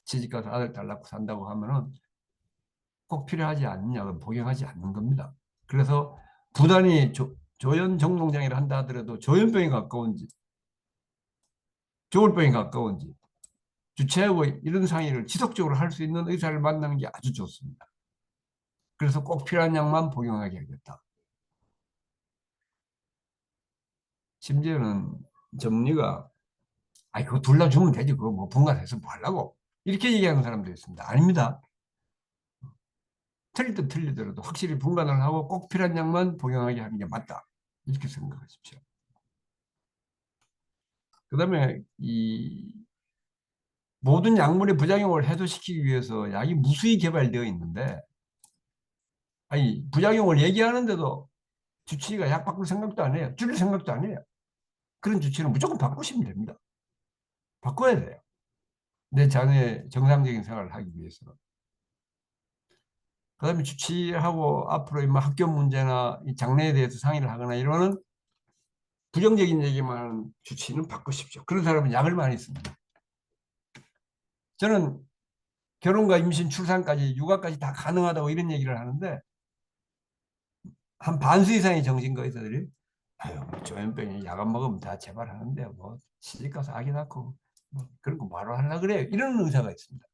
Speaker 2: 시집가서 아들 딸 낳고 산다고 하면은 꼭 필요하지 않느냐, 복용하지 않는 겁니다. 그래서 부단히 조현 정동장애를 한다 하더라도 조현병이 가까운지 조울병이 가까운지 주체하고 이런 상의를 지속적으로 할 수 있는 의사를 만나는 게 아주 좋습니다. 그래서 꼭 필요한 약만 복용하게 하겠다. 심지어는 전문의가 아 그거 둘 다 주면 되지 그거 뭐 분간해서 뭐 하려고 이렇게 얘기하는 사람도 있습니다. 아닙니다. 틀릴 듯 틀리더라도 확실히 분간을 하고 꼭 필요한 약만 복용하게 하는 게 맞다. 이렇게 생각하십시오. 그 다음에 이 모든 약물의 부작용을 해소시키기 위해서 약이 무수히 개발되어 있는데 아니 부작용을 얘기하는데도 주치의가 약 바꿀 생각도 안 해요. 줄일 생각도 안 해요. 그런 주치의는 무조건 바꾸시면 됩니다. 바꿔야 돼요. 내 자녀의 정상적인 생활을 하기 위해서는. 그 다음에 주치의하고 앞으로 학교 문제나 이 장래에 대해서 상의를 하거나 이러는 부정적인 얘기만 하는 주치의는 바꾸십시오. 그런 사람은 약을 많이 씁니다. 저는 결혼과 임신, 출산까지, 육아까지 다 가능하다고 이런 얘기를 하는데 한 반수 이상의 정신과 의사들이 아유, 조현병이 약 안 먹으면 다 재발하는데 뭐 시집가서 아기 낳고 뭐 그런 거 바로 하려고 그래요. 이런 의사가 있습니다.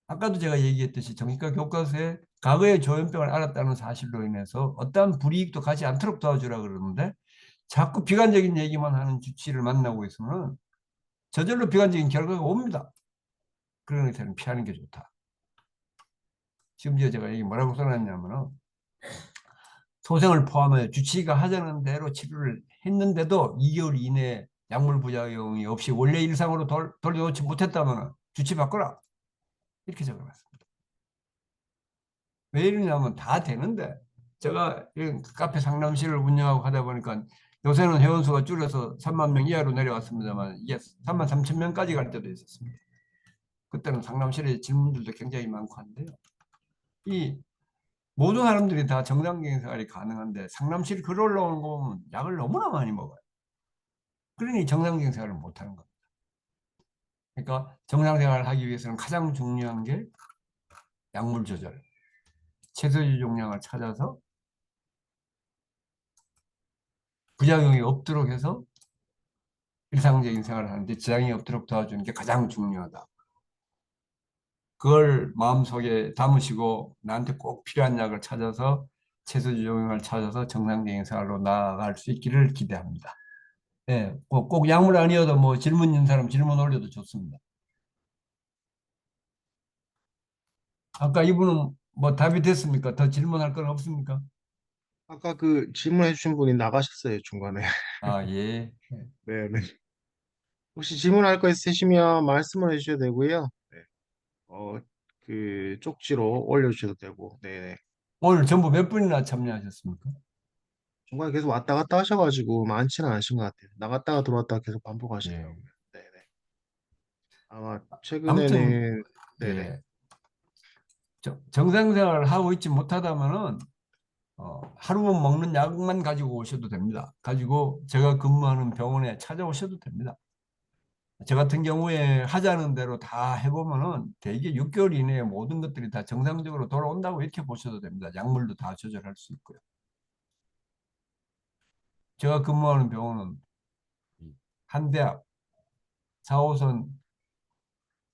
Speaker 2: 아까도 제가 얘기했듯이 정신과 교과서에 과거에 조현병을 앓았다는 사실로 인해서 어떠한 불이익도 가지 않도록 도와주라 그러는데 자꾸 비관적인 얘기만 하는 주치의를 만나고 있으면 저절로 비관적인 결과가 옵니다. 그런 의사는 피하는 게 좋다. 심지어 제가 여기 뭐라고 써놨냐면은 소생을 포함해 주치의가 하자는 대로 치료를 했는데도 2개월 이내에 약물 부작용이 없이 원래 일상으로 돌려놓지 못했다면 주치의 바꿔라. 이렇게 적어놨습니다. 왜 이러냐면 다 되는데 제가 이런 카페 상담실을 운영하고 하다 보니까 요새는 회원수가 줄여서 3만 명 이하로 내려왔습니다만 이게 3만 3천 명까지 갈 때도 있었습니다. 그때는 상담실에 질문들도 굉장히 많고 한데요. 이 모든 사람들이 다 정상적인 생활이 가능한데 상담실 글 올라오는 거 보면 약을 너무나 많이 먹어요. 그러니 정상적인 생활을 못하는 겁니다. 그러니까 정상 생활을 하기 위해서는 가장 중요한 게 약물 조절, 채소주 용량을 찾아서 부작용이 없도록 해서 일상적인 생활을 하는데 지장이 없도록 도와주는 게 가장 중요하다. 그걸 마음속에 담으시고 나한테 꼭 필요한 약을 찾아서 채소주 용량을 찾아서 정상적인 생활로 나아갈 수 있기를 기대합니다. 예, 꼭 약물 아니어도 뭐 질문 있는 사람 질문 올려도 좋습니다. 아까 이분은 뭐 답이 됐습니까? 더 질문할 건 없습니까?
Speaker 1: 아까 그 질문해 주신 분이 나가셨어요, 중간에.
Speaker 2: 아, 예.
Speaker 1: 네네. 혹시 질문할 거 있으시면 말씀을 해주셔도 되고요. 네. 어, 그 쪽지로 올려주셔도 되고. 네네.
Speaker 2: 오늘 전부 몇 분이나 참여하셨습니까?
Speaker 1: 중간에 계속 왔다 갔다 하셔가지고 많지는 않으신 것 같아요. 나갔다가 들어왔다가 계속
Speaker 2: 예.
Speaker 1: 반복하시더라고요. 네네. 아마
Speaker 2: 아무튼,
Speaker 1: 최근에는 네네.
Speaker 2: 예. 정상생활을 하고 있지 못하다면은, 하루 먹는 약만 가지고 오셔도 됩니다. 가지고 제가 근무하는 병원에 찾아오셔도 됩니다. 저 같은 경우에 하자는 대로 다 해보면은 대개 6개월 이내에 모든 것들이 다 정상적으로 돌아온다고 이렇게 보셔도 됩니다. 약물도 다 조절할 수 있고요. 제가 근무하는 병원은 한대합, 4호선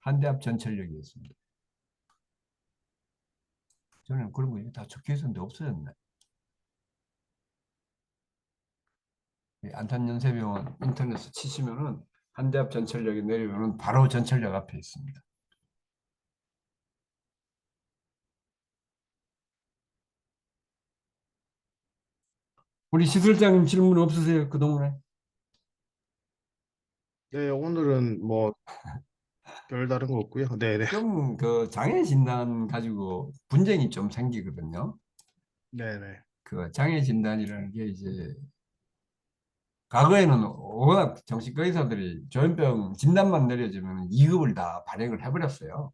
Speaker 2: 한대합 전철역이었습니다. 저는 그런 거 다 적혀 있었는데 없어졌네. 안탄연세병원 인터넷에 치시면은 한대합 전철역에 내리면은 바로 전철역 앞에 있습니다. 우리 시 실장님 질문 없으세요? 그동안에?
Speaker 1: 네, 오늘은 뭐 별다른 거 없고요. 네네.
Speaker 2: 좀 그 장애 진단 가지고 분쟁이 좀 생기거든요.
Speaker 1: 네네.
Speaker 2: 그 장애 진단이라는 게 이제 과거에는 워낙 정신과 의사들이 조현병 진단만 내려주면 2급을 다 발행을 해버렸어요.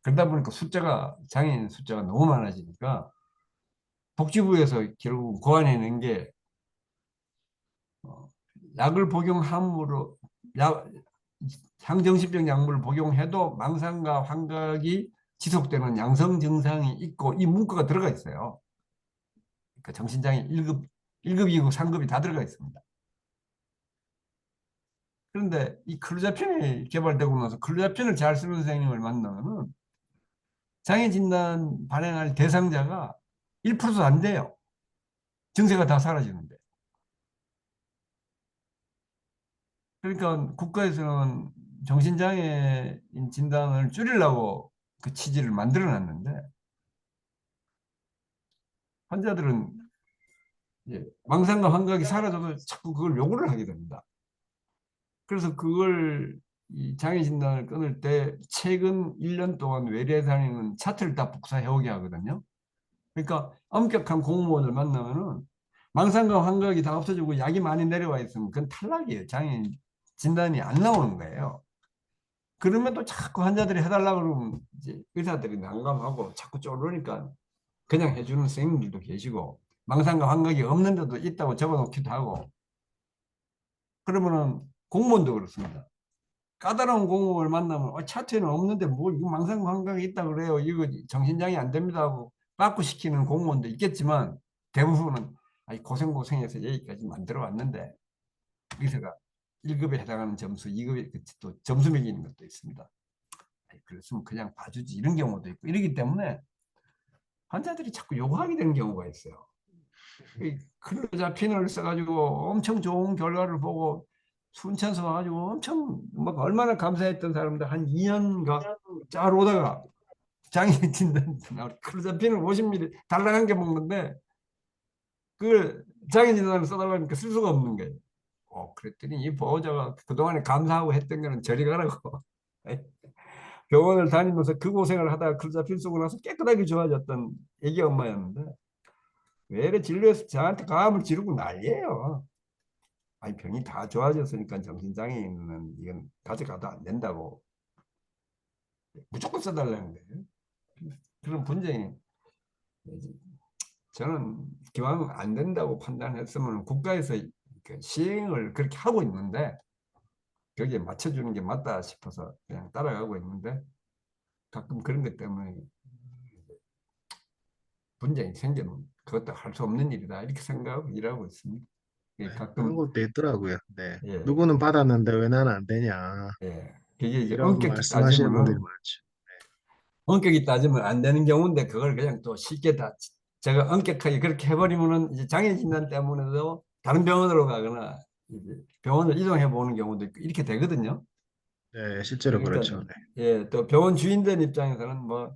Speaker 2: 그러다 보니까 장애인 숫자가 너무 많아지니까 복지부에서 결국 고안해낸 게 어, 약을 복용함으로 향정신병 약물을 복용해도 망상과 환각이 지속되는 양성 증상이 있고 이 문구가 들어가 있어요. 그러니까 정신장애 1급, 2급, 3급이 다 들어가 있습니다. 그런데 이 클로자핀이 개발되고 나서 클로자핀을 잘 쓰는 선생님을 만나면은 장애 진단 발행할 대상자가 1%도 안 돼요. 증세가 다 사라지는데. 그러니까 국가에서는 정신장애인 진단을 줄이려고 그 취지를 만들어 놨는데 환자들은 이제 망상과 환각이 사라져도 자꾸 그걸 요구를 하게 됩니다. 그래서 그걸 이 장애 진단을 끊을 때 최근 1년 동안 외래 다니는 차트를 다 복사해 오게 하거든요. 그러니까 엄격한 공무원을 만나면은 망상과 환각이 다 없어지고 약이 많이 내려와 있으면 그건 탈락이에요. 장애 진단이 안 나오는 거예요. 그러면 또 자꾸 환자들이 해달라고 그러면 이제 의사들이 난감하고 자꾸 쪼르니까 그냥 해주는 선생님들도 계시고 망상과 환각이 없는데도 있다고 적어놓기도 하고 그러면은 공무원도 그렇습니다. 까다로운 공무원을 만나면 차트에는 없는데 뭐 이거 망상과 환각이 있다 그래요. 이거 정신장애 안 됩니다 하고 빠꾸시키는 공무원도 있겠지만 대부분은 아니 고생고생해서 여기까지 만들어 왔는데 의사가 1급에 해당하는 점수, 2급에 또 점수 매기는 것도 있습니다. 그랬으면 그냥 봐주지 이런 경우도 있고 이러기 때문에 환자들이 자꾸 요구하게 되는 경우가 있어요. 이 클로자핀을 써가지고 엄청 좋은 결과를 보고 순천서 와가지고 엄청 막 얼마나 감사했던 사람들 한 2년가 잘 오다가 장애 진단 클로자핀을 50ml 달랑 한 개 먹는데 그걸 장애 진단을 써달라니까 쓸 수가 없는 거예요. 그랬더니 이 보호자가 그동안에 감사하고 했던 거는 저리 가라고 병원을 다니면서 그 고생을 하다가 클로자핀 쓰고 나서 깨끗하게 좋아졌던 애기 엄마였는데 왜 이래 진료해서 저한테 가암을 지르고 난리예요. 아니 병이 다 좋아졌으니까 정신장애인은 이건 가져가도 안 된다고 무조건 써달라는 거예요. 그런 분쟁이 저는 기왕 안 된다고 판단했으면 국가에서 그 시행을 그렇게 하고 있는데 거기에 맞춰주는 게 맞다 싶어서 그냥 따라가고 있는데 가끔 그런 것 때문에 분쟁이 생기면 그것도 할 수 없는 일이다 이렇게 생각하고 일하고 있습니다.
Speaker 1: 네, 그런
Speaker 2: 가끔
Speaker 1: 것도 있더라고요. 네.
Speaker 2: 예,
Speaker 1: 누구는 받았는데 왜 나는 안 되냐.
Speaker 2: 예. 그게 이제
Speaker 1: 이런
Speaker 2: 엄격히
Speaker 1: 말씀하시는 분들이
Speaker 2: 따지면은
Speaker 1: 많죠.
Speaker 2: 엄격히 따지면 안 되는 경우인데 그걸 그냥 또 쉽게 다 제가 엄격하게 그렇게 해버리면은 이제 장애 진단 때문에도 다른 병원으로 가거나 이제 병원을 이동해 보는 경우도 있고 이렇게 되거든요.
Speaker 1: 네, 실제로
Speaker 2: 그러니까
Speaker 1: 그렇죠. 네.
Speaker 2: 예, 또 병원 주인들 입장에서는 뭐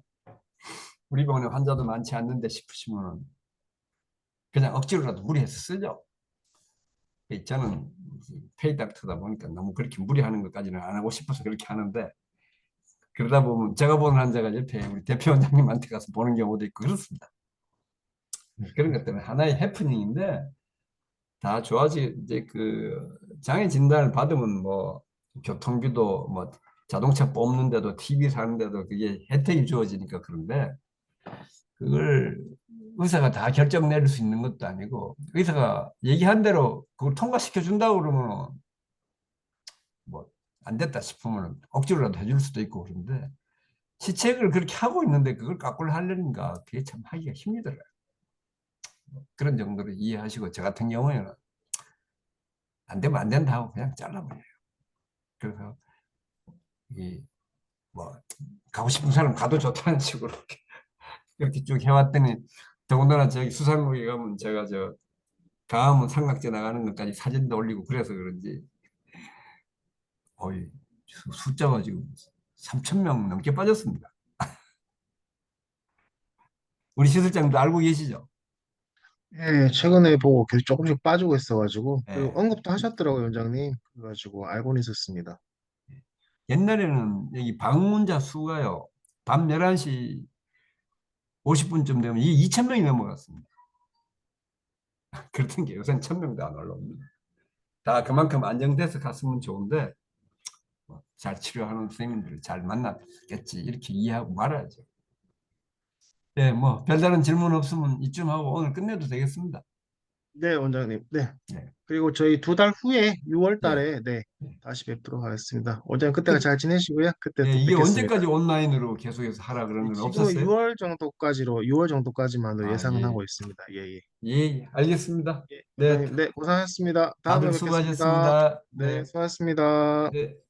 Speaker 2: 우리 병원에 환자도 많지 않는데 싶으시면은 그냥 억지로라도 무리해서 쓰죠. 저는 페이닥터다 보니까 너무 그렇게 무리하는 것까지는 안 하고 싶어서 그렇게 하는데 그러다 보면 제가 보는 환자가 옆에 우리 대표 원장님한테 가서 보는 경우도 있고 그렇습니다. 그런 것들은 하나의 해프닝인데 다 좋아지 이제 그 장애 진단을 받으면 뭐 교통비도 뭐 자동차 뽑는데도 TV 사는데도 그게 혜택이 주어지니까 그런데 그걸 의사가 다 결정 내릴 수 있는 것도 아니고 의사가 얘기한 대로 그걸 통과시켜 준다고 그러면 뭐 안 됐다 싶으면 억지로라도 해줄 수도 있고 그런데 시책을 그렇게 하고 있는데 그걸 까꿀 하려는가 그게 참 하기가 힘들어요. 그런 정도로 이해하시고 저 같은 경우에는 안 되면 안 된다 하고 그냥 잘라버려요. 그래서 이 뭐 가고 싶은 사람 가도 좋다는 식으로 이렇게 쭉 해왔더니 더군다나 저기 수산국에 가면 제가 저 가암은 삼각지 나가는 것까지 사진도 올리고 그래서 그런지 거의 숫자가 지금 3천 명 넘게 빠졌습니다. 우리 시 실장도 알고 계시죠?
Speaker 1: 예, 최근에 보고 계속 조금씩 빠지고 있어가지고, 그리고
Speaker 2: 예.
Speaker 1: 언급도 하셨더라고요, 원장님. 그래가지고 알고는 있었습니다.
Speaker 2: 옛날에는 여기 방문자 수가요. 밤 11시 50분쯤 되면 이 2천 명이 넘어갔습니다. 그랬던 게 요새는 1,000명도 안 올라옵니다. 다 그만큼 안정돼서 갔으면 좋은데 뭐잘 치료하는 선생님들을 잘 만났겠지 이렇게 이해하고 말아야죠. 네, 뭐 별다른 질문 없으면 이쯤 하고 오늘 끝내도 되겠습니다.
Speaker 1: 네, 원장님. 네.
Speaker 2: 네,
Speaker 1: 그리고 저희 2달 후에 6월
Speaker 2: 예.
Speaker 1: 달에, 네, 다시 뵙도록 하겠습니다. 원장님, 그때가
Speaker 2: 그,
Speaker 1: 잘 지내시고요. 그때
Speaker 2: 예,
Speaker 1: 또
Speaker 2: 이게
Speaker 1: 뵙겠습니다.
Speaker 2: 언제까지 온라인으로 계속해서 하라 그러는 건
Speaker 1: 지금은
Speaker 2: 없었어요?
Speaker 1: 6월 정도까지만으로
Speaker 2: 아,
Speaker 1: 예상은
Speaker 2: 예,
Speaker 1: 하고 있습니다. 예, 예.
Speaker 2: 예, 예, 알겠습니다.
Speaker 1: 예,
Speaker 2: 네,
Speaker 1: 원장님, 네, 고생하셨습니다.
Speaker 2: 다들
Speaker 1: 다음에 뵙겠습니다.
Speaker 2: 수고하셨습니다.
Speaker 1: 네,
Speaker 2: 네,
Speaker 1: 수고하셨습니다.
Speaker 2: 네.